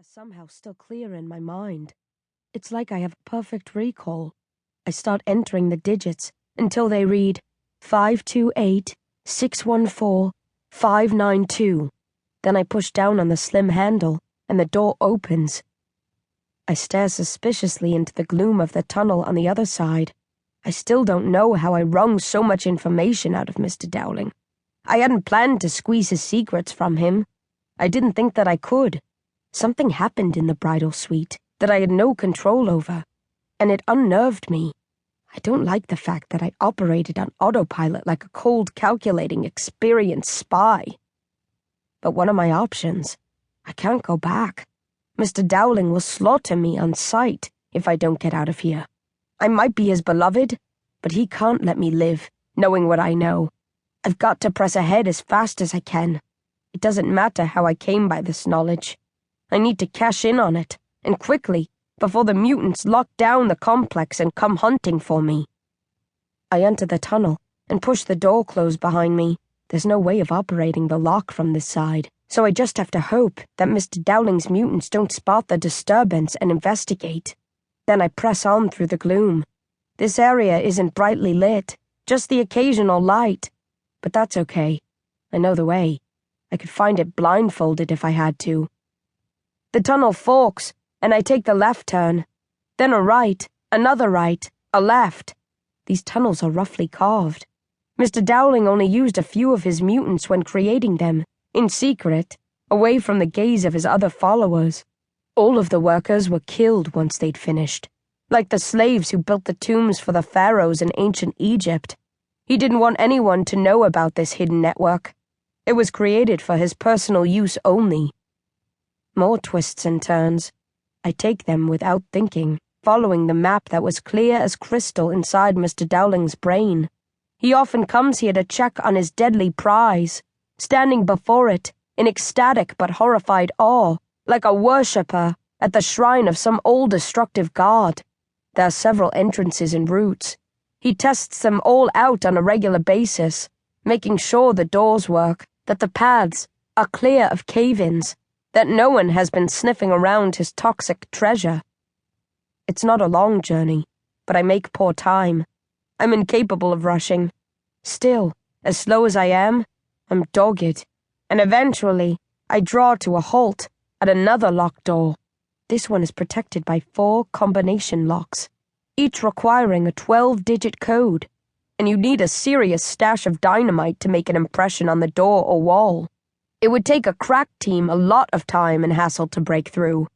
They're somehow still clear in my mind. It's like I have perfect recall. I start entering the digits until they read 528-614-592. Then I push down on the slim handle and the door opens. I stare suspiciously into the gloom of the tunnel on the other side. I still don't know how I wrung so much information out of Mr. Dowling. I hadn't planned to squeeze his secrets from him. I didn't think that I could. Something happened in the bridal suite that I had no control over, and it unnerved me. I don't like the fact that I operated on autopilot like a cold, calculating, experienced spy. But what are my options? I can't go back. Mr. Dowling will slaughter me on sight if I don't get out of here. I might be his beloved, but he can't let me live, knowing what I know. I've got to press ahead as fast as I can. It doesn't matter how I came by this knowledge. I need to cash in on it, and quickly, before the mutants lock down the complex and come hunting for me. I enter the tunnel and push the door closed behind me. There's no way of operating the lock from this side, so I just have to hope that Mr. Dowling's mutants don't spot the disturbance and investigate. Then I press on through the gloom. This area isn't brightly lit, just the occasional light. But that's okay. I know the way. I could find it blindfolded if I had to. The tunnel forks, and I take the left turn. Then a right, another right, a left. These tunnels are roughly carved. Mr. Dowling only used a few of his mutants when creating them, in secret, away from the gaze of his other followers. All of the workers were killed once they'd finished, like the slaves who built the tombs for the pharaohs in ancient Egypt. He didn't want anyone to know about this hidden network. It was created for his personal use only. More twists and turns. I take them without thinking, following the map that was clear as crystal inside Mr. Dowling's brain. He often comes here to check on his deadly prize, standing before it in ecstatic but horrified awe, like a worshipper at the shrine of some old destructive god. There are several entrances and routes. He tests them all out on a regular basis, making sure the doors work, that the paths are clear of cave-ins, that no one has been sniffing around his toxic treasure. It's not a long journey, but I make poor time. I'm incapable of rushing. Still, as slow as I am, I'm dogged, and eventually I draw to a halt at another locked door. This one is protected by 4 combination locks, each requiring a 12-digit code, and you need a serious stash of dynamite to make an impression on the door or wall. It would take a crack team a lot of time and hassle to break through.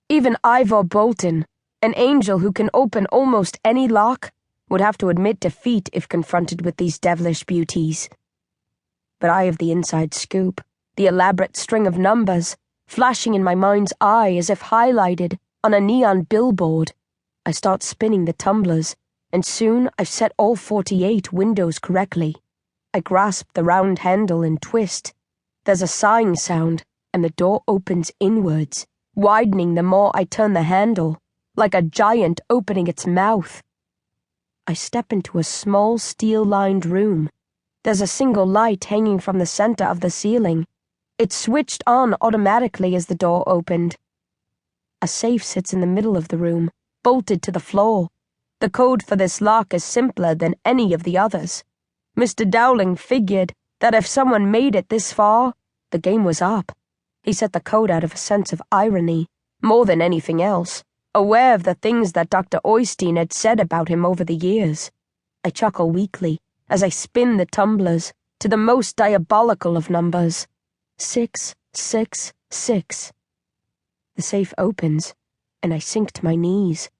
Even Ivor Bolton, an angel who can open almost any lock, would have to admit defeat if confronted with these devilish beauties. But I have the inside scoop, the elaborate string of numbers, flashing in my mind's eye as if highlighted on a neon billboard. I start spinning the tumblers, and soon I've set all 48 windows correctly. I grasp the round handle and twist. There's a sighing sound, and the door opens inwards, widening the more I turn the handle, like a giant opening its mouth. I step into a small steel-lined room. There's a single light hanging from the center of the ceiling. It switched on automatically as the door opened. A safe sits in the middle of the room, bolted to the floor. The code for this lock is simpler than any of the others. Mr. Dowling figured that if someone made it this far, the game was up. He set the code out of a sense of irony, more than anything else, aware of the things that Dr. Oystein had said about him over the years. I chuckle weakly as I spin the tumblers to the most diabolical of numbers. 666. The safe opens, and I sink to my knees.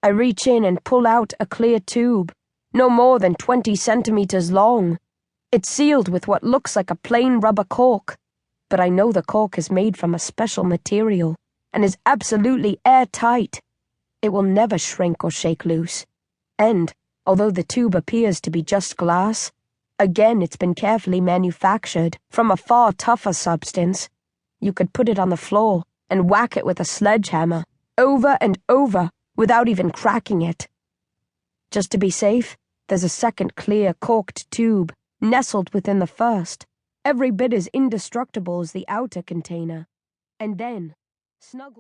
I reach in and pull out a clear tube, no more than 20 centimeters long. It's sealed with what looks like a plain rubber cork, but I know the cork is made from a special material and is absolutely airtight. It will never shrink or shake loose. And, although the tube appears to be just glass, again it's been carefully manufactured from a far tougher substance. You could put it on the floor and whack it with a sledgehammer, over and over, without even cracking it. Just to be safe, there's a second clear corked tube, nestled within the first, every bit as indestructible as the outer container. And then, snuggled